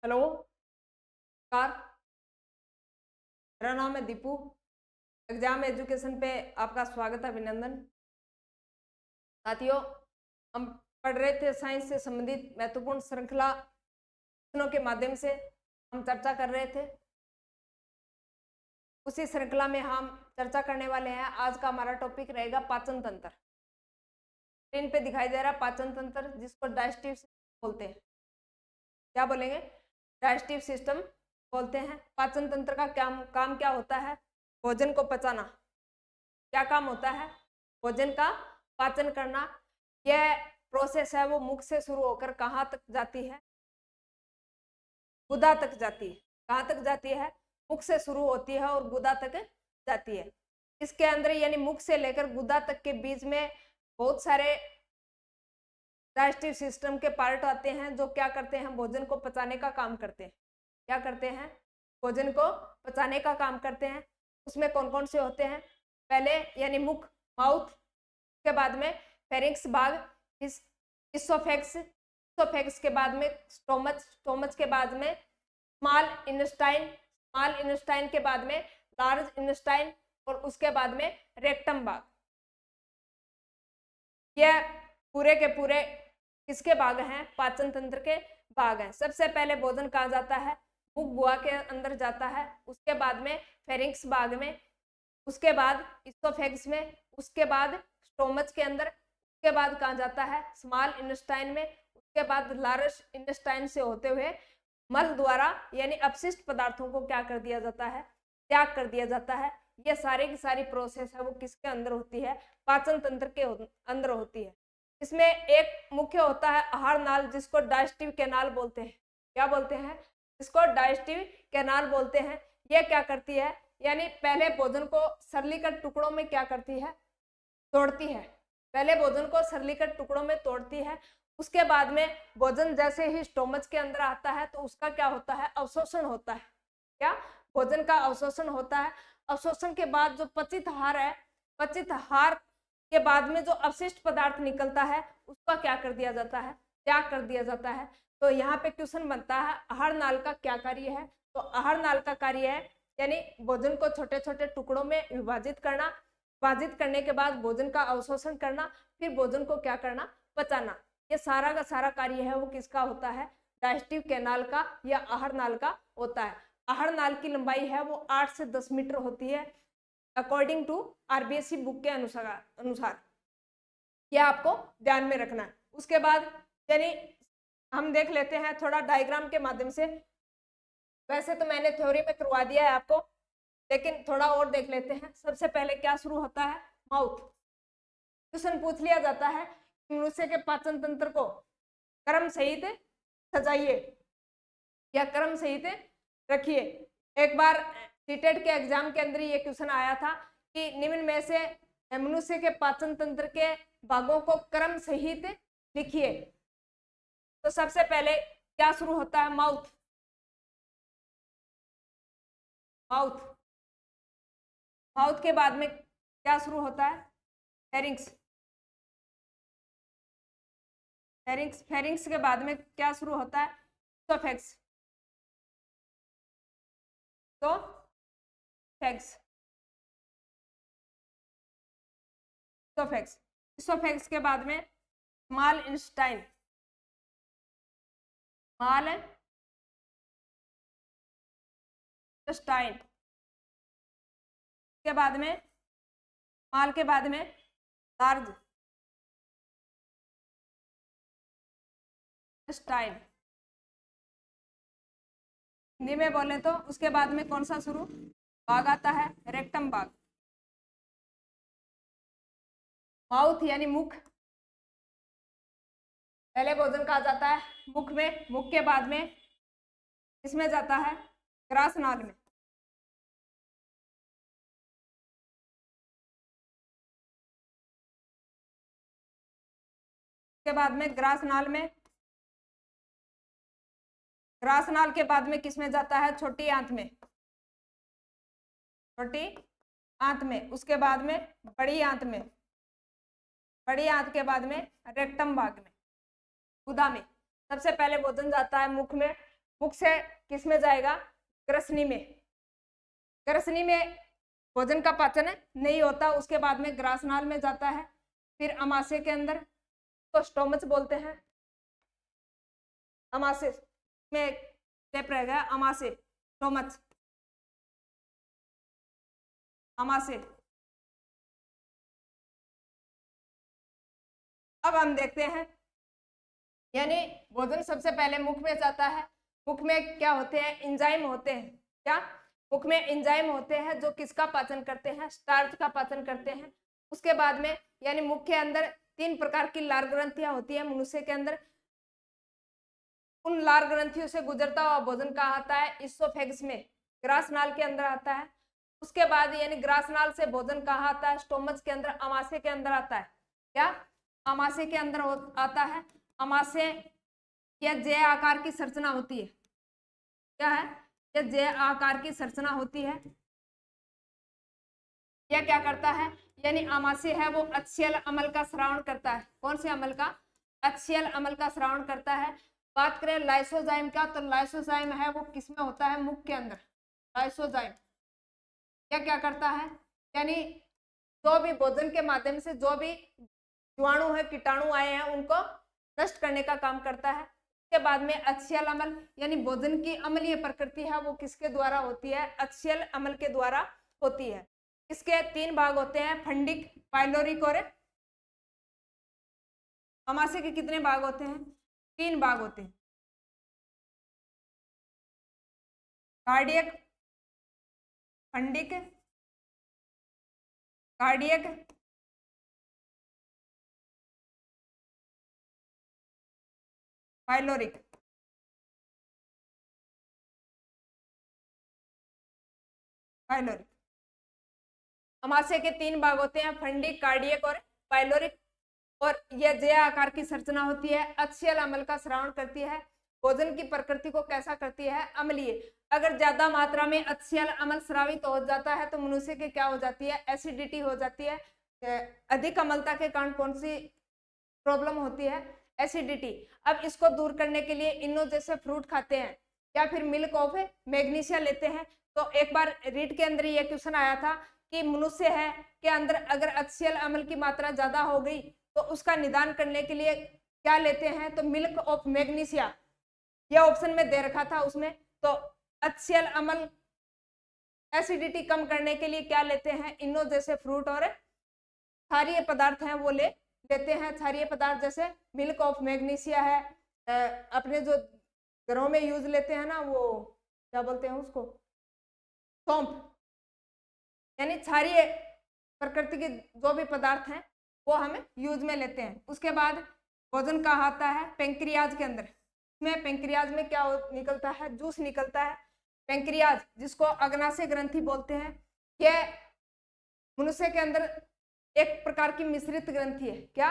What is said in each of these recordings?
Hello, car मेरा नाम है दीपू। एग्जाम एजुकेशन पे आपका स्वागत है, अभिनंदन। साथियों, हम पढ़ रहे थे साइंस से संबंधित महत्वपूर्ण श्रृंखला प्रश्नों के माध्यम से हम चर्चा कर रहे थे। उसी श्रृंखला में हम चर्चा करने वाले हैं। आज का हमारा टॉपिक रहेगा पाचन तंत्र। स्क्रीन पे दिखाई दे रहा है पाचन तंत्र, जिसको डाइजेस्टिव सिस्टम बोलते हैं। क्या बोलेंगे? डाइजेस्टिव सिस्टम बोलते हैं। पाचन तंत्र का काम क्या होता है? भोजन को पचाना। क्या काम होता है? भोजन का पाचन करना। यह प्रोसेस है वो मुख से शुरू होकर कहाँ तक जाती है? गुदा तक जाती है। कहाँ तक जाती है? मुख से शुरू होती है और गुदा तक जाती है। इसके अंदर यानी मुख से लेकर गुदा तक के बीच में बहुत सारे डाइजेस्टिव सिस्टम के पार्ट आते हैं, जो क्या करते हैं? भोजन को पचाने का काम करते हैं। क्या करते हैं? भोजन को पचाने का काम करते हैं। उसमें कौन कौन से होते हैं? पहले यानी मुख, माउथ, के बाद में फेरिंक्स भाग, इसोफेक्स के बाद में स्टोमच के बाद में स्मॉल इंटेस्टाइन के बाद में लार्ज इंटेस्टाइन और उसके बाद में रेक्टम भाग। यह पूरे के पूरे किसके भाग हैं? पाचन तंत्र के भाग हैं। सबसे पहले भोजन कहाँ जाता है? मुख गुहा के अंदर जाता है, उसके बाद में फेरिंक्स भाग में, उसके बाद इसोफेक्स में, उसके बाद स्टोमच के अंदर, उसके बाद कहाँ जाता है? स्मॉल इंटेस्टाइन में, उसके बाद लार्ज इंटेस्टाइन से होते हुए मल द्वारा यानी अपशिष्ट पदार्थों को क्या कर दिया जाता है? त्याग कर दिया जाता है। ये सारी की सारी प्रोसेस है वो किसके अंदर होती है? पाचन तंत्र के अंदर होती है। इसमें एक मुख्य होता है आहार नाल, जिसको डाइजेस्टिव कैनाल बोलते हैं। क्या बोलते हैं? इसको डाइजेस्टिव कैनाल बोलते हैं। यह क्या करती है? यानी पहले भोजन को सरलीकृत टुकड़ों में क्या करती है? तोड़ती है। पहले भोजन को सरलीकृत टुकड़ों में तोड़ती है। उसके बाद में भोजन जैसे ही स्टोमच के अंदर आता है तो उसका क्या होता है? अवशोषण होता है। क्या? भोजन का अवशोषण होता है। अवशोषण के बाद जो पचित आहार है, पचित आहार के बाद में जो अपशिष्ट पदार्थ निकलता है उसका क्या कर दिया जाता है? त्याग कर दिया जाता है। तो यहाँ पे क्वेश्चन बनता है आहार नाल का क्या कार्य है? तो आहार नाल का कार्य है यानी भोजन को छोटे छोटे टुकड़ों में विभाजित करना, विभाजित करने के बाद भोजन का अवशोषण करना, फिर भोजन को क्या करना? पचाना। ये सारा का सारा कार्य है वो किसका होता है? डाइजेस्टिव कैनाल का या आहार नाल का होता है। आहार नाल की लंबाई है वो 8 से 10 मीटर होती है, अकॉर्डिंग टू आरबीएससी बुक के अनुसार। यह आपको ध्यान में रखना है। उसके बाद यानी हम देख लेते हैं थोड़ा डायग्राम के माध्यम से। वैसे तो मैंने थ्योरी में करवा दिया है आपको, लेकिन थोड़ा और देख लेते हैं। सबसे पहले क्या शुरू होता है? माउथ। क्वेश्चन पूछ लिया जाता है मनुष्य के पाचन तंत्र को क्रम सहित सजाइए या क्रम सहित रखिए। एक बार सीटेट के एग्जाम के अंदर ये क्वेश्चन आया था कि निम्न में से मनुष्य के पाचन तंत्र के भागों को क्रम सहित लिखिए। तो सबसे पहले क्या शुरू होता है? माउथ। माउथ माउथ के बाद में क्या शुरू होता है? फेरिंक्स। फेरिंक्स के बाद में क्या शुरू होता है? इसोफेक्स। इसोफेक्स के बाद में स्मॉल इंटेस्टाइन। के बाद में स्मॉल के बाद में लार्ज इंटेस्टाइन। हिंदी में बोले तो उसके बाद में कौन सा शुरू भाग आता है? रेक्टम भाग। माउथ यानी मुख। पहले भोजन कहा जाता है मुख में, मुख के बाद में इसमें जाता है ग्रास नाल में। के बाद में ग्रास नाल के बाद में किसमें जाता है? छोटी आंत में। उसके बाद में बड़ी आंत में। बड़ी आंत के बाद में रेक्टम भाग में, गुदा में। सबसे पहले भोजन जाता है मुख में, मुख से किस में जाएगा, ग्रसनी में। ग्रसनी में भोजन का पाचन नहीं होता, उसके बाद में ग्रासनाल में जाता है, फिर अमाशय के अंदर तो स्टोमच बोलते हैं। अमाशय में स्टेप रह गया, अमाशय, स्टोमच, अमाशय। अब हम देखते हैं, यानी भोजन सबसे पहले मुख में जाता है। मुख में क्या होते हैं, एंजाइम होते हैं। क्या, मुख में एंजाइम होते हैं जो किसका पाचन करते हैं, स्टार्च का पाचन करते हैं। उसके बाद में यानी मुख के अंदर 3 प्रकार की लार ग्रंथियां होती है मनुष्य के अंदर। उन लार ग्रंथियों से गुजरता हुआ भोजन कहाँ आता है, इसोफेगस में, ग्रासनाल के अंदर आता है। उसके बाद यानी ग्रासनाल से भोजन कहाँ आता है, स्टोमच के अंदर, अमाशय के अंदर आता है। क्या, अमाशय के अंदर आता है। अमाशय या जे आकार की संरचना होती है। क्या है, ये जे आकार की संरचना होती है। यह क्या करता है, यानी अमाशय है वो अक्षीय अम्ल का श्रावण करता है। कौन से अम्ल का, अक्षीय अम्ल का श्रावण करता है। बात करें लाइसोजाइम का, तो लाइसोजाइम है वो किसमें होता है, मुख के अंदर। लाइसोजाइम क्या क्या करता है, यानी जो भी भोजन के माध्यम से जो भी जीवाणु है, कीटाणु आए हैं, उनको नष्ट करने का काम करता है। उसके बाद में अक्षीय अम्ल, यानी भोजन की अम्लीय प्रकृति है वो किसके द्वारा होती है, अक्षीय अम्ल के द्वारा होती है। इसके 3 भाग होते हैं, फंडिक, पाइलोरिक और अमाशय के कितने भाग होते हैं, 3 भाग होते हैं। Cardiac, fundic, cardiac, pyloric. Pyloric, अमाशय के 3 भाग होते हैं, फंडिक, कार्डियक और पाइलोरिक। और यह जे आकार की संरचना होती है, अक्षीय अम्ल का श्रावण करती है। भोजन की प्रकृति को कैसा करती है, अम्लीय। अगर ज्यादा मात्रा में अक्षीय अम्ल स्रावित हो जाता है तो मनुष्य की क्या हो जाती है, एसिडिटी हो जाती है। अधिक अम्लता के कारण कौन सी प्रॉब्लम होती है, एसिडिटी। अब इसको दूर करने के लिए इनो जैसे फ्रूट खाते हैं या फिर मिल्क ऑफ मैग्नीशिया लेते हैं। तो एक बार रीट के अंदर ये क्वेश्चन आया था कि मनुष्य है के अंदर अगर अक्षीय अम्ल की मात्रा ज्यादा हो गई तो उसका निदान करने के लिए क्या लेते हैं, तो मिल्क ऑफ मैग्नीशिया, यह ऑप्शन में दे रखा था उसमें। तो अक्षीय अम्ल, एसिडिटी कम करने के लिए क्या लेते हैं, इनो जैसे फ्रूट और क्षारीय पदार्थ हैं वो लेते हैं। क्षारीय पदार्थ जैसे मिल्क ऑफ मैग्नीशिया है, अपने जो घरों में यूज लेते हैं ना, वो क्या बोलते हैं उसको, सौंफ, यानी क्षारीय प्रकृति के जो भी पदार्थ हैं वो हम यूज में लेते हैं। उसके बाद भोजन कहाँ आता है, पेंक्रियाज के अंदर। इसमें पेंक्रियाज में क्या निकलता है, जूस निकलता है। पेंक्रियाज जिसको अग्नाशय ग्रंथि बोलते हैं, यह मनुष्य के अंदर एक प्रकार की मिश्रित ग्रंथि है। क्या,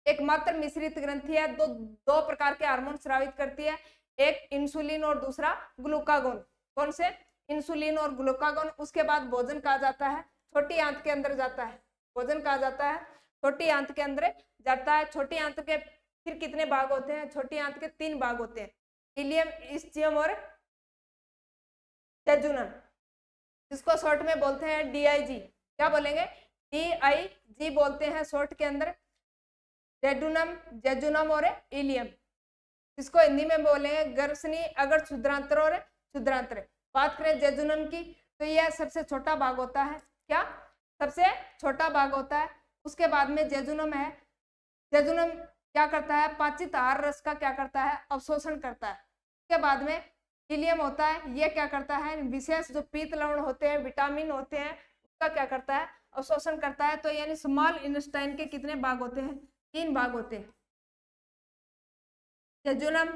एक मात्र मिश्रित ग्रंथि है। दो प्रकार के हार्मोन स्रावित करती है, एक इंसुलिन और दूसरा ग्लूकागोन। कौन से, इंसुलिन और ग्लूकागोन। उसके बाद भोजन कहा जाता है, छोटी आंत के अंदर जाता है। भोजन कहा जाता है, छोटी आंत के अंदर जाता है। छोटी आंत के फिर कितने भाग होते हैं, छोटी आंत के 3 भाग होते हैं, इलियम, इस्चियम और जेजुनम, जिसको शॉर्ट में बोलते हैं DIG। क्या बोलेंगे, DIG बोलते हैं शॉर्ट के अंदर। जेजुनम, जेजुनम और इलियम, इसको हिंदी में बोलेंगे गर्भसनी, अगर क्षुद्रांत्र और क्षुद्रांत्र। बात करें जेजुनम की तो यह सबसे छोटा भाग होता है। क्या, सबसे छोटा भाग होता है। उसके बाद में जेजुनम है। जेजुनम क्या करता है, पाचित आहार रस का क्या करता है, अवशोषण करता है। उसके बाद में इलियम होता है, यह क्या करता है, विशेष जो पीत लवण होते हैं, विटामिन होते हैं, उसका क्या करता है, अवशोषण करता है। तो यानी स्मॉल इंटेस्टाइन के कितने भाग होते हैं, 3 भाग होते हैं, जेजुनम,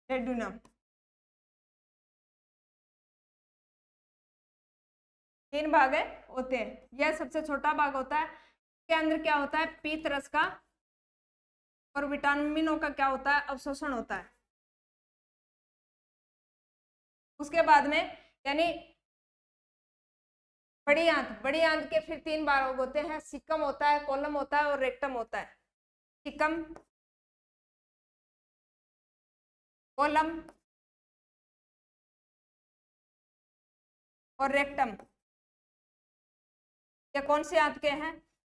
जेजुनम, 3 भाग है होते हैं। यह सबसे छोटा भाग होता है। इसके अंदर क्या होता है, पीत रस का और विटामिनों का क्या होता है, अवशोषण होता है। उसके बाद में यानी बड़ी आंत के फिर 3 भाग होते हैं, सिकम होता है, कोलम होता है और रेक्टम होता है। सिकम, कोलम और रेक्टम, ये कौन सी आंत के हैं,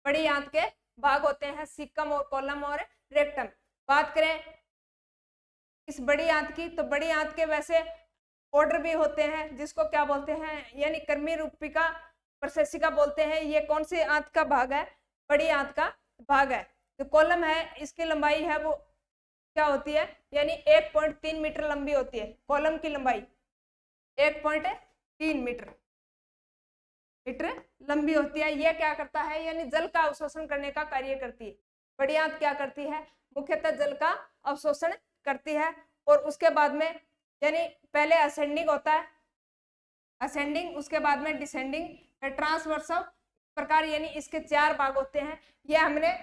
बड़ी आंत के भाग होते हैं, सिकम और कोलम और रेक्टम। बात करें इस बड़ी आंत की, तो बड़ी आंत के वैसे ऑर्डर भी होते हैं, जिसको क्या बोलते हैं, यानी कर्मी रूपिका, प्रशेषिका बोलते हैं। ये कौन सी आंत का भाग है, बड़ी आंत का भाग है। जो कॉलम है, इसकी लंबाई है वो क्या होती है, यानी 1.3 मीटर लंबी होती है। कॉलम की लंबाई 1.3 मीटर लंबी होती है। यह क्या करता है, यानी जल का अवशोषण करने का कार्य करती है। बड़ी आंत क्या करती है, मुख्यतः जल का अवशोषण करती है। और उसके बाद में यानी पहले असेंडिंग होता है, असेंडिंग, उसके बाद में डिसेंडिंग, ट्रांसवर्सल प्रकार, यानी इसके 4 भाग होते हैं। ये हमने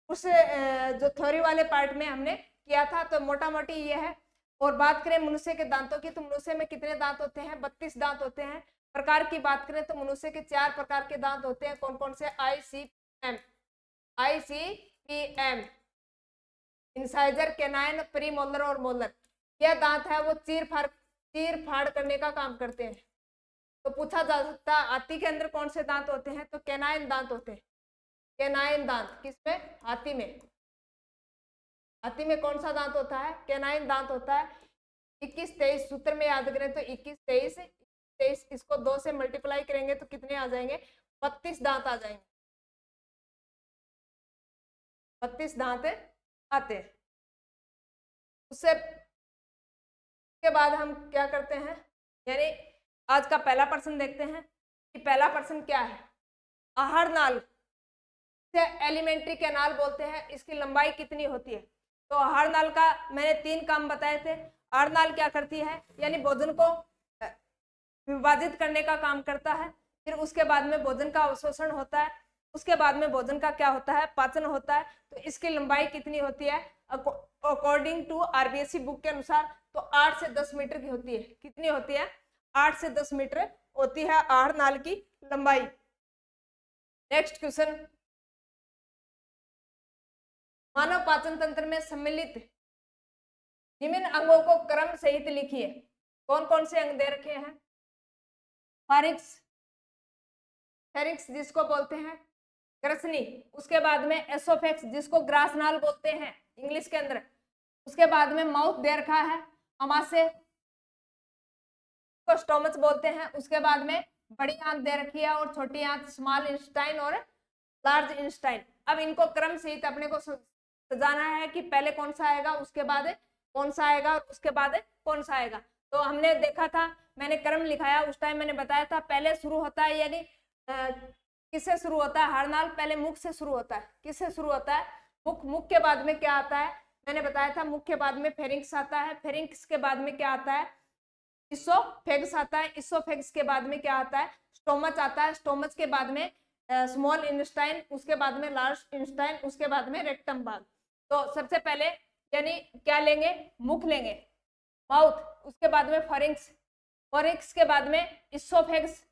उस जो थ्योरी वाले पार्ट में हमने किया था, तो मोटा मोटी ये है। और बात करें मनुष्य के दांतों की, तो मनुष्य में कितने दांत होते हैं, 32 दांत होते हैं। प्रकार की बात करें तो मनुष्य के 4 प्रकार के दांत होते हैं। कौन कौन से, ICPM, इंसाइजर, कैनाइन, प्रीमोलर और मोलर। यह दांत है वो चीर फाड़ करने का काम करते हैं। तो पूछा जा सकता है हाथी के अंदर कौन से दांत होते हैं, तो कैनाइन दांत होते हैं। कैनाइन दांत किसमें, हाथी में। हाथी में कौन सा दांत होता है, कैनाइन दांत होता है। 21-23 सूत्र में याद करें तो 21-23, इसको 2 से मल्टीप्लाई करेंगे तो कितने आ जाएंगे, 32 दांत आ जाएंगे। 32 दांत आते हैं। उससे के बाद हम क्या करते हैं, यानी आज का पहला प्रश्न देखते हैं कि पहला प्रश्न क्या है। आहार नाल से एलिमेंट्री कैनाल बोलते हैं, इसकी लंबाई कितनी होती है। तो आहार नाल का मैंने 3 काम बताए थे। आहार नाल क्या करती है, यानी भोजन को विभाजित करने का काम करता है। फिर उसके बाद में भोजन का अवशोषण होता है। उसके बाद में भोजन का क्या होता है, पाचन होता है। तो इसकी लंबाई कितनी होती है, अकॉर्डिंग टू आरबीएससी बुक के अनुसार तो 8 से 10 मीटर की होती है। कितनी होती है, 8 से 10 मीटर होती है आहार नाल की लंबाई। नेक्स्ट क्वेश्चन, मानव पाचन तंत्र में सम्मिलित निम्न अंगों को क्रम सहित लिखिए। कौन कौन से अंग दे रखे हैं, फेरिंक्स जिसको बोलते हैं ग्रसनी, उसके बाद में एसोफेक्स जिसको ग्रासनाल बोलते हैं इंग्लिश के अंदर, उसके बाद में माउथ दे रखा है, अमाशय को स्टोमच बोलते हैं। उसके बाद में बड़ी आंत दे रखी है और छोटी आंत स्मॉल इंस्टाइन और लार्ज इंस्टाइन। अब इनको क्रम सहित अपने को सजाना है कि पहले कौन सा आएगा, उसके बाद कौन सा आएगा और उसके बाद कौन सा आएगा। तो हमने देखा था, मैंने क्रम लिखाया, उस टाइम मैंने बताया था पहले शुरू होता है, यानी किससे शुरू होता है, आहार नाल पहले मुख से शुरू होता है। किससे शुरू होता है, मुख के बाद में क्या आता है, मैंने बताया था मुख के बाद में फेरिंक्स आता है। फेरिंक्स के बाद में क्या आता है, इसोफेगस आता है। इसोफेगस के बाद में क्या आता है, स्टोमच आता है। स्टोमच के बाद में स्मॉल इंस्टाइन, उसके बाद में लार्ज इंस्टाइन, उसके बाद में रेक्टम भाग। तो सबसे पहले यानी क्या लेंगे, मुख लेंगे, माउथ, उसके बाद में फेरिंक्स, फेरिंक्स के बाद में इसोफेगस,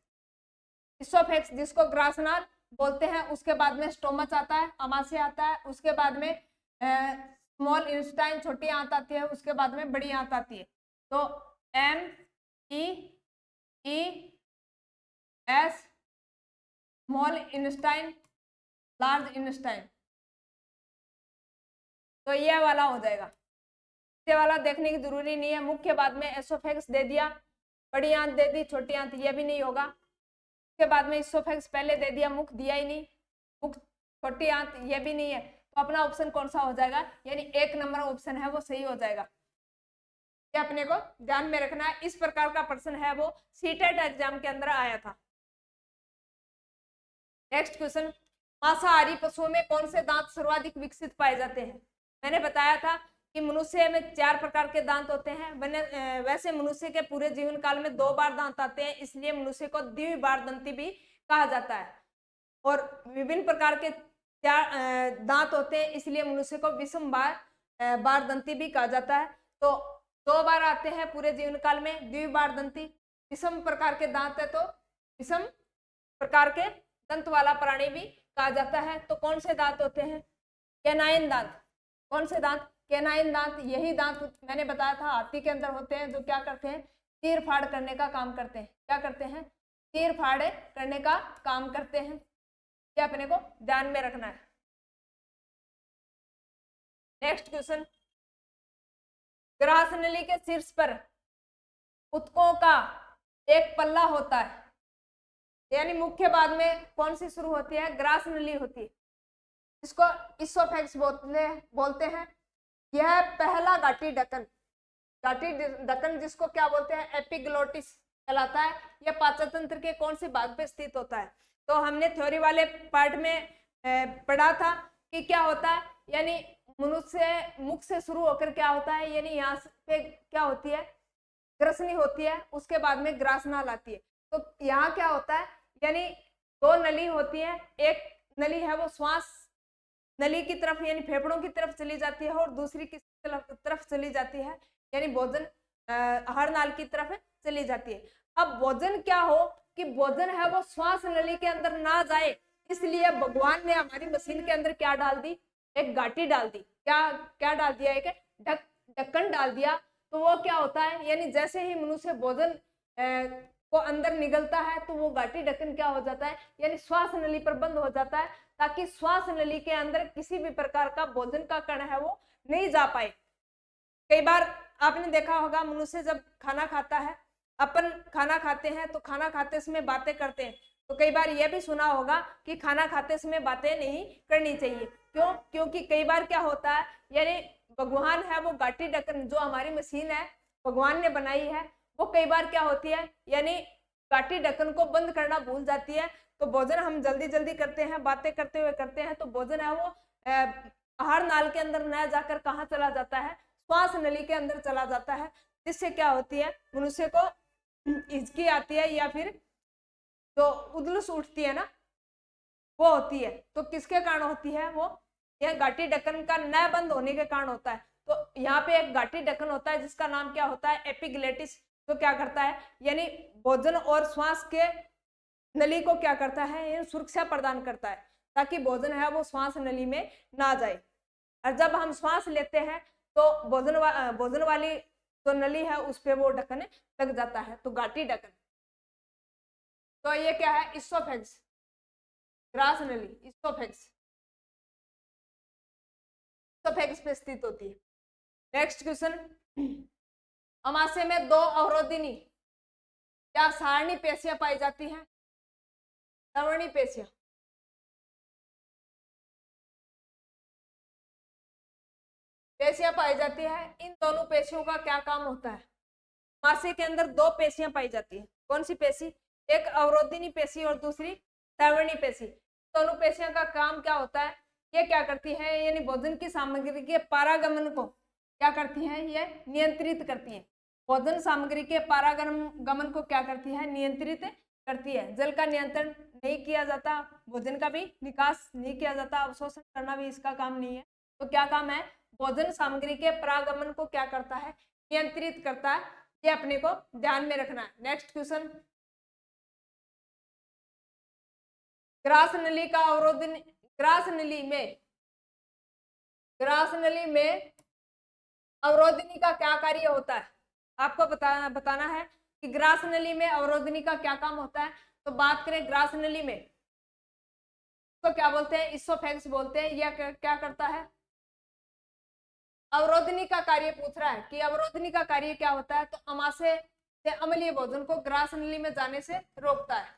इसोफेगस जिसको ग्रासनाल बोलते हैं, उसके बाद में स्टोमच आता है, अमाशय आता है, उसके बाद में स्मॉल इंस्टाइन छोटी आंत आती है, उसके बाद में बड़ी आंत आती है। तो MEES, small Einstein, large Einstein, तो ये वाला हो जाएगा। ये वाला देखने की जरूरी नहीं है। मुख्य बाद में एसोफेगस दे दिया, बड़ी आंत दे दी, छोटी आंत, ये भी नहीं होगा। उसके बाद में इसोफेगस पहले दे दिया, मुख दिया ही नहीं, मुख छोटी आंत, ये भी नहीं है। तो अपना ऑप्शन कौन सा हो जाएगा, यानी 1 नंबर ऑप्शन है वो सही हो जाएगा। ये अपने को ध्यान में रखना है। इस प्रकार का प्रश्न है वो सीटेट एग्जाम के अंदर आया था। नेक्स्ट क्वेश्चन, मांसाहारी पशुओं में कौन से दांत सर्वाधिक विकसित पाए जाते हैं। मैंने बताया था कि मनुष्य में 4 प्रकार के दांत होते हैं। वैसे मनुष्य के पूरे जीवन काल में 2 बार दांत आते हैं, इसलिए मनुष्य को द्विबारदंती भी कहा जाता है। और विभिन्न प्रकार के 4 दांत होते हैं, इसलिए मनुष्य को विषम बार बार दंती भी कहा जाता है। तो 2 बार आते हैं पूरे जीवन काल में। द्विबार दंती, विषम प्रकार के दांत है तो विषम प्रकार के दंत वाला प्राणी भी कहा जाता है। तो कौन से दांत होते हैं? कैनाइन दांत। कौन से दांत? कैनाइन दांत। यही दांत मैंने बताया था हाथी के अंदर होते हैं, जो क्या करते हैं? चीर फाड़ करने का काम करते हैं। क्या करते हैं? चीर फाड़ करने का काम करते हैं। ये अपने को ध्यान में रखना है। नेक्स्ट क्वेश्चन, ग्रास नली के शीर्ष पर ऊतकों का एक पल्ला होता है, यानी मुख्य भाग में कौन सी शुरू होती है? ग्रास नली होती है, इसको इसोफेक्स बोलते हैं। यह पहला घाटी ढक्कन, घाटी ढक्कन जिसको क्या बोलते हैं? एपिग्लोटिस कहलाता है। यह पाचन तंत्र के कौन से भाग पे स्थित होता है? तो हमने थ्योरी वाले पार्ट में पढ़ा था कि क्या होता है, यानी मनुष्य मुख से शुरू होकर क्या होता है, यानी यहाँ पे क्या होती है? ग्रसनी होती है, उसके बाद में ग्रासनाल आती है। तो यहाँ क्या होता है, यानी 2 नली होती है। एक नली है वो श्वास नली की तरफ यानी फेफड़ों की तरफ चली जाती है, और दूसरी किस तरफ चली जाती है, यानी भोजन आहार नाल की तरफ चली जाती है। अब भोजन क्या हो कि भोजन है वो श्वास नली के अंदर ना जाए, इसलिए भगवान ने हमारी मशीन के अंदर क्या डाल दी? एक घाटी डाल दी। क्या डाल दिया? एक ढक्कन डाल दिया। तो वो क्या होता है, यानी जैसे ही मनुष्य भोजन को अंदर निगलता है तो वो घाटी ढक्कन क्या हो जाता है, यानी श्वास नली पर बंद हो जाता है, ताकि श्वास नली के अंदर किसी भी प्रकार का भोजन का कण है वो नहीं जा पाए। कई बार आपने देखा होगा, मनुष्य जब खाना खाता है, अपन खाना खाते हैं तो खाना खाते समय बातें करते हैं, तो कई बार यह भी सुना होगा कि खाना खाते समय बातें नहीं करनी चाहिए। क्यों? क्योंकि कई बार क्या होता है, यानी भगवान है वो घाटी ढक्कन, जो हमारी मशीन है भगवान ने बनाई है, वो कई बार क्या होती है, यानी घाटी ढक्कन को बंद करना भूल जाती है। तो भोजन हम जल्दी जल्दी करते हैं, बातें करते हुए करते हैं, तो भोजन है वो आहार नाल के अंदर न जाकर कहाँ चला जाता है? श्वास नली के अंदर चला जाता है, जिससे क्या होती है, मनुष्य को हिचकी आती है, या फिर जो उदलस उठती है ना, वो होती है। तो किसके कारण होती है? वो यह घाटी ढक्कन का न बंद होने के कारण होता है। तो यहाँ पे एक घाटी ढक्कन होता है जिसका नाम क्या होता है? एपिग्लेटिस। तो क्या करता है, यानी भोजन और श्वास के नली को क्या करता है, ये सुरक्षा प्रदान करता है, ताकि भोजन है वो श्वास नली में ना जाए। और जब हम श्वास लेते हैं तो भोजन वाली जो नली है उस पे वो ढक्कन लग जाता है, तो घाटी ढक्कन। तो ये क्या है? इसोफेक्स, ग्रास नली, इसोफेक्स पे स्थित होती है। नेक्स्ट क्वेश्चन, अमाशय में 2 अवरोधिनी या सारणी पेशियां पाई जाती हैं? सवर्णी पेशियां। पाई जाती है। इन दोनों पेशियों का क्या काम होता है? अमाशय के अंदर 2 पेशियां पाई जाती है। कौन सी पेशी? एक अवरोधिनी पेशी और दूसरी सवर्णी पेशी। दोनों पेशियों का काम क्या होता है? ये क्या करती है, यानी भोजन की सामग्री के पारागमन को क्या करती है? ये नियंत्रित करती है। भोजन सामग्री के पारागमन को क्या करती है? नियंत्रित करती है। जल का नियंत्रण नहीं किया जाता, भोजन का भी निकास नहीं किया जाता, अवशोषण करना भी इसका काम नहीं है। तो क्या काम है? भोजन सामग्री के परागमन को क्या करता है? नियंत्रित करता है। ये अपने को ध्यान में रखना है। नेक्स्ट क्वेश्चन, ग्रास नली का अवरोधन, ग्रास नली में अवरोधनी का क्या कार्य होता है? आपको बताना है कि ग्रास नली में अवरोधनी का क्या काम होता है। तो बात करें ग्रास नली में, तो क्या बोलते हैं? इसोफेक्स बोलते हैं। यह क्या करता है? अवरोधनी का कार्य पूछ रहा है कि अवरोधनी का कार्य क्या होता है। तो अमाशय से अम्लीय भोजन को ग्रास नली में जाने से रोकता है।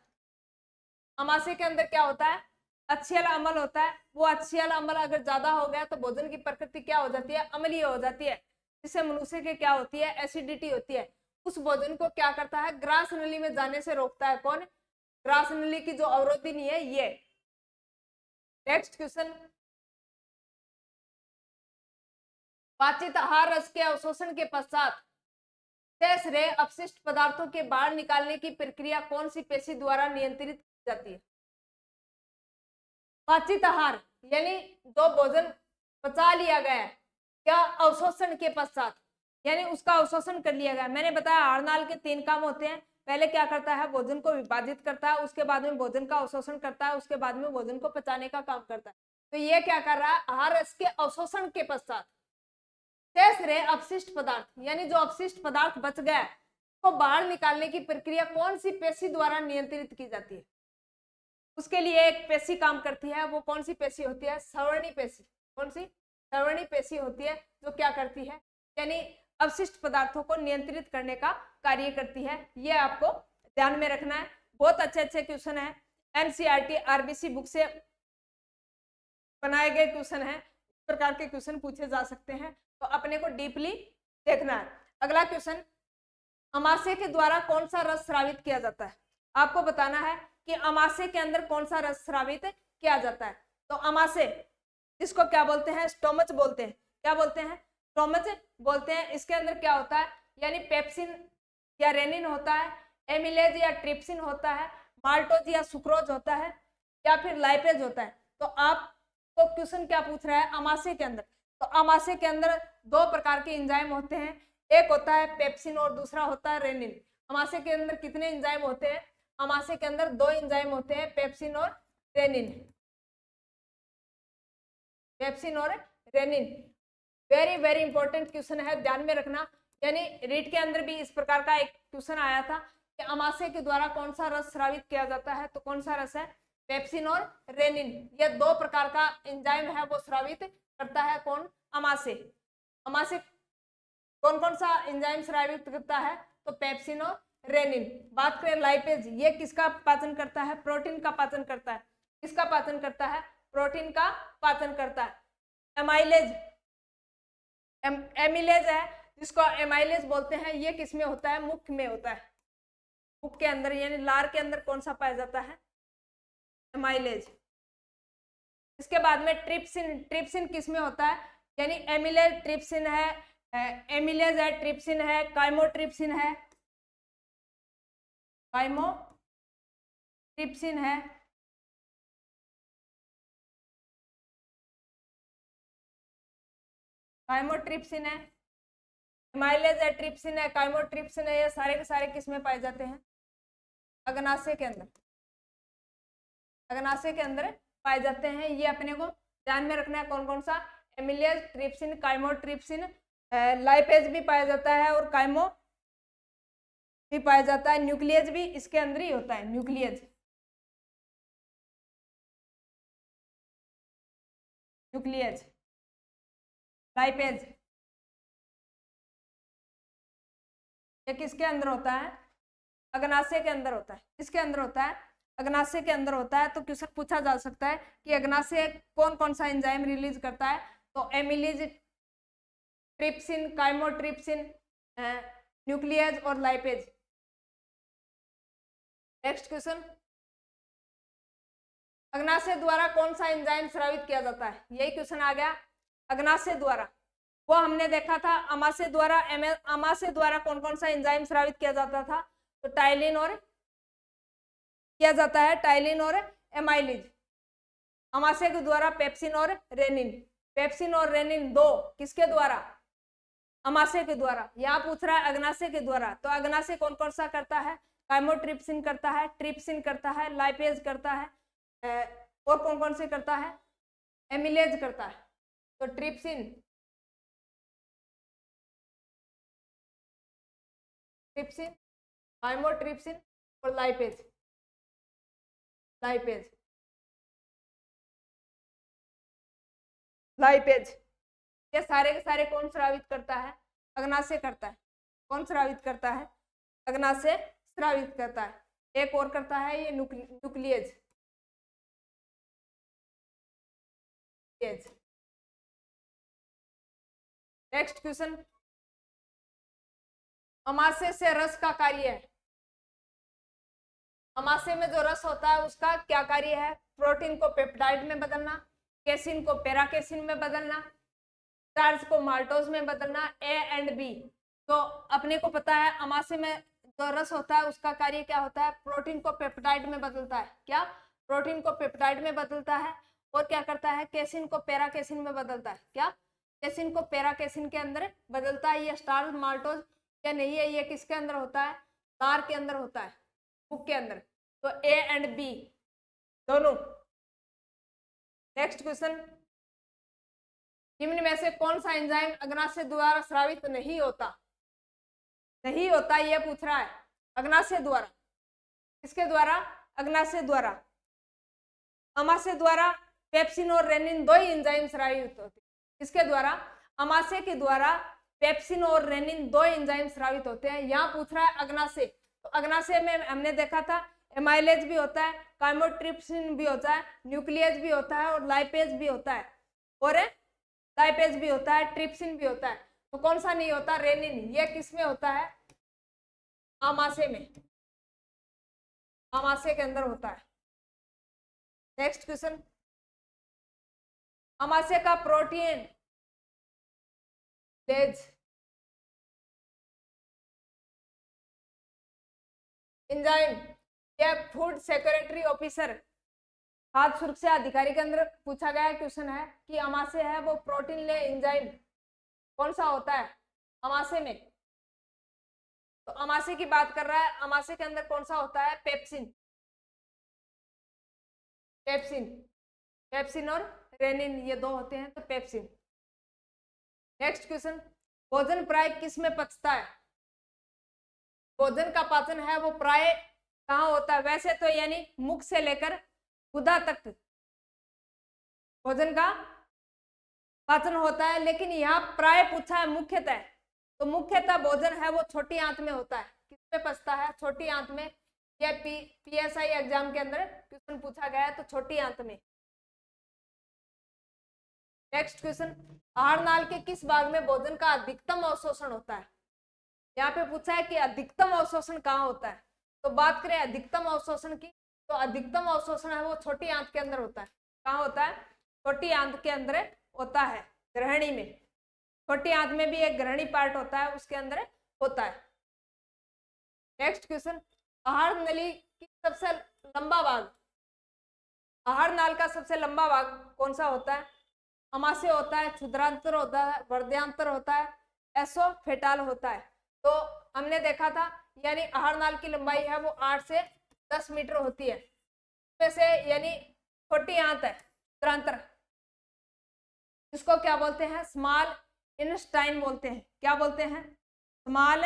अमाशय के अंदर क्या होता है? अच्छियल अम्ल होता है। वो अच्छियल अम्ल अगर ज्यादा हो गया तो भोजन की प्रकृति क्या हो जाती है? अम्लीय हो जाती है, जिससे मनुष्य के क्या होती है? एसिडिटी होती है। उस भोजन को क्या करता है? ग्रास नली में जाने से रोकता है। कौन? ग्रास नली की जो अवरोधनी है ये। नेक्स्ट क्वेश्चन, पाचित आहार रस के अवशोषण के पश्चात शेष रहे अपशिष्ट पदार्थों के बाहर निकालने की प्रक्रिया कौन सी पेशी द्वारा नियंत्रित की जाती है? पाचित आहार यानी जो भोजन पचा लिया गया है, क्या अवशोषण के पश्चात, यानी उसका अवशोषण कर लिया गया। मैंने बताया आहारनाल के 3 काम होते हैं, पहले क्या करता है, भोजन को विभाजित करता है, उसके बाद में भोजन का अवशोषण करता है, उसके बाद में भोजन को पचाने का काम करता है। तो ये क्या कर रहा है, आहार रस के अवशोषण के पश्चात शेष रहे अपशिष्ट पदार्थ, यानी जो अपशिष्ट पदार्थ बच गया को बाहर निकालने की प्रक्रिया कौन सी पेशी द्वारा नियंत्रित की जाती है। उसके लिए एक पेशी काम करती है, वो कौन सी पेशी होती है, सवर्णी पेशी। कौन सी, सवर्णी पेशी होती है, जो क्या करती है, यानी अवशिष्ट पदार्थों को नियंत्रित करने का कार्य करती है। ये आपको ध्यान में रखना है। बहुत अच्छे अच्छे क्वेश्चन है, एनसीईआरटी आरबीसी बुक से बनाए गए क्वेश्चन है, इस प्रकार के क्वेश्चन पूछे जा सकते हैं, तो अपने को डीपली देखना है। अगला क्वेश्चन, अमाशय के द्वारा कौन सा रस स्रावित किया जाता है। आपको बताना है कि अमाशय के अंदर कौन सा रस स्रावित किया जाता है। तो अमाशय, जिसको क्या बोलते हैं, स्टोमच बोलते हैं। क्या बोलते हैं, स्टोमच बोलते हैं। इसके अंदर क्या होता है, यानी पेप्सिन या रेनिन होता है, एमिलेज या ट्रिप्सिन होता है, माल्टोज या सुक्रोज होता है, या फिर लाइपेज होता है। तो आपको क्वेश्चन क्या पूछ रहा है, अमाशय के अंदर। तो अमाशय के अंदर 2 प्रकार के एंजाइम होते हैं, एक होता है पेप्सिन और दूसरा होता है रेनिन। अमाशय के अंदर कितने एंजाइम होते हैं, अमाशय के अंदर 2 एंजाइम होते हैं, पेप्सिन और रेनिन। पेप्सिन और rennin very very important question है, ध्यान में रखना। यानी रीट के अंदर भी इस प्रकार का एक क्वेश्चन आया था कि अमाशय के द्वारा कौन सा रस स्रावित किया जाता है। तो कौन सा रस है, पेप्सिन और रेनिन। ये 2 प्रकार का एंजाइम है, वो स्रावित करता है कौन, अमाशय। अमाशय कौन कौन सा एंजाइम स्रावित करता है, तो पेप्सिन और रेनिन। बात करें लाइपेज, ये किसका पाचन करता है, प्रोटीन का पाचन करता है। किसका पाचन करता है, प्रोटीन का पाचन करता है। एमाइलेज, एमिलेज है, जिसको एमाइलेज बोलते हैं, ये किस में होता है, मुख में होता है। मुख के अंदर, यानी लार के अंदर कौन सा पाया जाता है, एमाइलेज। इसके बाद में ट्रिप्सिन, ट्रिप्सिन किस में होता है, यानी एमिलेज ट्रिप्सिन है, एमिलेज है, ट्रिप्सिन है, काइमोट्रिप्सिन है, काइमोट्रिप्सिन है, काइमोट्रिप्सिन है, एमाइलेज है, ट्रिप्सिन है, काइमोट्रिप्सिन है। ये सारे के सारे किस में पाए जाते हैं, अग्नाशय के अंदर। अग्नाशय के अंदर पाए जाते हैं। ये अपने को ध्यान में रखना है, कौन कौन सा, एमिलेज, ट्रिप्सिन, काइमोट्रिप्सिन, लाइपेज भी पाया जाता है और काइमो भी पाया जाता है। न्यूक्लियस भी इसके अंदर ही होता है, न्यूक्लियस, न्यूक्लियस, लाइपेज, ये किसके अंदर होता है, अग्नाशय के अंदर होता है। किसके अंदर होता है, अग्नाशय के अंदर होता है। तो क्वेश्चन पूछा जा सकता है कि अग्नाशय कौन कौन सा एंजाइम रिलीज करता है, तो एमिलेज, ट्रिप्सिन, काइमोट्रिप्सिन, न्यूक्लियस और लाइपेज। नेक्स्ट क्वेश्चन, अग्नाशय द्वारा कौन सा एंजाइम स्रावित किया जाता है, यही क्वेश्चन आ गया। अग्नाशय द्वारा, वो हमने देखा था अमाशय द्वारा। अमाशय द्वारा कौन कौन सा एंजाइम स्रावित किया जाता था, तो टाइलिन और किया जाता है, टाइलिन और एमाइलेज। अमाशय के द्वारा पेप्सिन और रेनिन। पेप्सिन और रेनिन 2 किसके द्वारा, अमाशय के द्वारा। यहाँ पूछ रहा है अग्नाशय के द्वारा, तो अग्नाशय कौन कौन सा करता है, काइमोट्रिप्सिन करता है, ट्रिप्सिन करता है, लाइपेज करता है, और कौन कौन से करता है, एमिलेज करता है। तो ट्रिप्सिन, ट्रिप्सिन, काइमोट्रिप्सिन और लाइपेज, लाइपेज, लाइपेज। ये सारे के सारे कौन स्रावित करता है, अग्नाशय करता है। कौन स्रावित करता है, अग्नाशय स्रावित करता है। एक और करता है ये न्यूक्लियज। नेक्स्ट क्वेश्चन, अमाशय से रस का कार्य है। अमाशय में जो रस होता है उसका क्या कार्य है, प्रोटीन को पेप्टाइड में बदलना, केसिन को पैराकेसिन में बदलना, स्टार्च को माल्टोज में बदलना, ए एंड बी। तो अपने को पता है अमाशय में जो रस होता है उसका कार्य क्या होता है, प्रोटीन को पेप्टाइड में बदलता है। क्या, प्रोटीन को पेप्टाइड में बदलता है। और क्या करता है, केसिन को पैराकेसिन में बदलता है। क्या, केसिन को पैरा केसिन के अंदर बदलता है। ये स्टार्च माल्टोज या नहीं है, ये किसके अंदर होता है, लार के अंदर होता है, बुक के अंदर। तो ए एंड बी दोनों। नेक्स्ट क्वेश्चन, निम्न में से कौन सा एंजाइम अग्नाशय द्वारा स्रावित नहीं होता, नहीं होता ये पूछ रहा है। अग्नाशय द्वारा, किसके द्वारा, अग्नाशय द्वारा। अमाशय द्वारा पेप्सिन और रेनिन दो ही एंजाइम स्रावित होते हैं। किसके द्वारा, अमाशय के द्वारा पेप्सिन और रेनिन दो एंजाइम स्रावित होते हैं। यहाँ पूछ रहा है अग्नाशय, तो अग्नाशय में हमने देखा था एमाइलेज भी होता है, काइमोट्रिप्सिन भी होता है, न्यूक्लियस भी होता है और लाइपेज भी होता है, और लाइपेज भी होता है, ट्रिप्सिन भी होता है। तो कौन सा नहीं होता, रेनिन। ये किस में होता है, आमाशय में, आमाशय के अंदर होता है। नेक्स्ट क्वेश्चन, आमाशय का प्रोटीन लेज एंजाइम या फूड सिक्योरिटी ऑफिसर, खाद्य सुरक्षा अधिकारी के अंदर पूछा गया क्वेश्चन है कि आमाशय है वो प्रोटीन ले एंजाइम कौन सा होता है आमाशय में। तो आमाशय की बात कर रहा है, आमाशय के अंदर कौन सा होता है, पेप्सिन, पेप्सिन, पेप्सिन और रेनिन ये दो होते हैं, तो पेप्सिन। नेक्स्ट क्वेश्चन, भोजन प्राय किस में पचता है। भोजन का पाचन है वो प्राय कहाँ होता है, वैसे तो यानी मुख से लेकर गुदा तक भोजन का पाचन होता है, लेकिन यहाँ प्राय पूछा है मुख्यतः, तो मुख्यतः भोजन है वो छोटी आंत में होता है। किसमें पचता है, छोटी आंत में। यह पीएसआई एग्जाम के अंदर क्वेश्चन पूछा गया है, तो छोटी आंत में। नेक्स्ट क्वेश्चन, आहार नाल के किस भाग में भोजन का अधिकतम अवशोषण होता है। यहाँ पे पूछा है कि अधिकतम अवशोषण कहाँ होता है। तो बात करें अधिकतम अवशोषण की, तो अधिकतम अवशोषण है वो छोटी आंत के अंदर होता है। कहाँ होता है, छोटी आंत के अंदर होता है, ग्रहणी में। छोटी आंत में भी एक ग्रहणी पार्ट होता है, उसके अंदर होता है। नेक्स्ट क्वेश्चन, आहार नली की सबसे लंबा भाग, आहार नाल का सबसे लंबा भाग कौन सा होता है, अमाशय होता है, क्षुद्रांतर होता है, वर्द्यांतर होता है, एसोफेटाल होता है। तो हमने देखा था यानी आहार नाल की लंबाई है वो 8 से 10 मीटर होती है। इसमें से यानी छोटी आंत है क्षुद्रांतर, इसको क्या बोलते हैं, स्मॉल इंटेस्टाइन बोलते हैं। क्या बोलते हैं, स्मॉल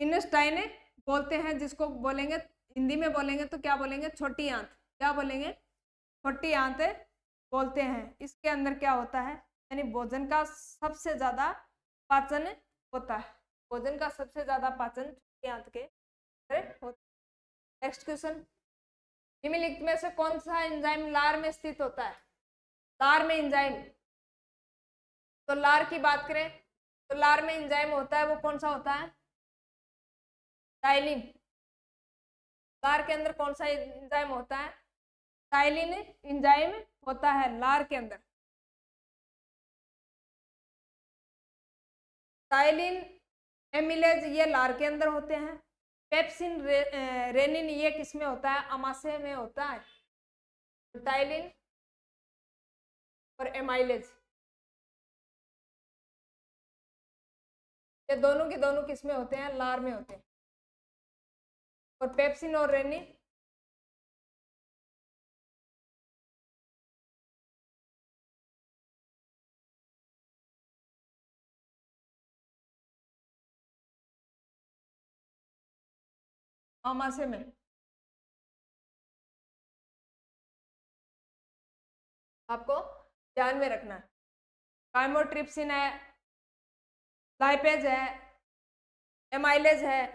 इंटेस्टाइन बोलते हैं, जिसको बोलेंगे हिंदी में बोलेंगे तो क्या बोलेंगे, छोटी आंत। क्या बोलेंगे, छोटी आंत बोलते हैं। इसके अंदर क्या होता है, यानी भोजन का सबसे ज्यादा पाचन होता है, भोजन का सबसे ज्यादा पाचन छोटी आंत के अंदर होता है। नेक्स्ट क्वेश्चन, निम्नलिखित में से कौन सा एंजाइम लार में स्थित होता है। लार में एंजाइम, तो लार की बात करें तो लार में एंजाइम होता है वो कौन सा होता है, टाइलिन। लार के अंदर कौन सा एंजाइम होता है, टाइलिन एंजाइम होता है लार के अंदर। टाइलिन एमिलेज ये लार के अंदर होते हैं। पेप्सिन रेनिन ये किस में होता है, अमाशय में होता है। टाइलिन और एमाइलेज ये दोनों के दोनों किस में होते हैं, लार में होते हैं। और पेप्सिन और रेनिन आमाशय में। आपको ध्यान में रखना है, काइमोट्रिप्सिन है, लाइपेज है, एमाइलेज है,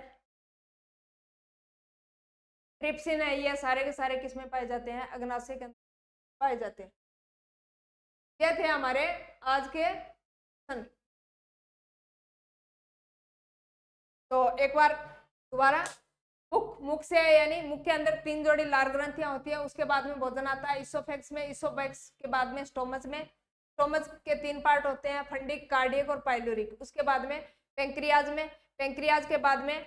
ट्रिप्सिन है, ये सारे के सारे किसमें पाए जाते हैं, अग्नाशय के अंदर पाए जाते हैं। ये थे हमारे आज के प्रश्न। तो एक बार दोबारा, मुख से यानी मुख के अंदर 3 जोड़ी लार ग्रंथियां होती है, उसके बाद में भोजन आता है इसोफेक्स में, इसोफेक्स के बाद में स्टोमच में, स्टोमच के 3 पार्ट होते हैं, फंडिक, कार्डियक और पाइलोरिक। उसके बाद में पेंक्रियाज में, पेंक्रियाज के बाद में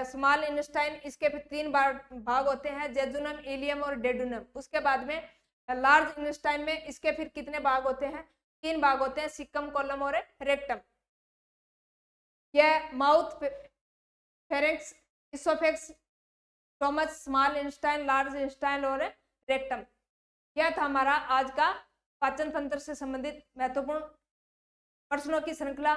स्मॉल इंटेस्टाइन, इसके फिर 3 भाग होते हैं, जेजुनम, इलियम और डेडुनम। उसके बाद में लार्ज इंटेस्टाइन में, इसके फिर कितने भाग होते हैं, 3 भाग होते हैं, सिक्कम, कोलम और रेक्टम। यह mouth, pharynx, oesophagus, stomach, small intestine, large intestine और रेक्टम। यह था हमारा आज का पाचन तंत्र से संबंधित महत्वपूर्ण प्रश्नों की श्रृंखला।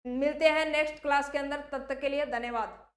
मिलते हैं नेक्स्ट क्लास के अंदर, तब तक के लिए धन्यवाद।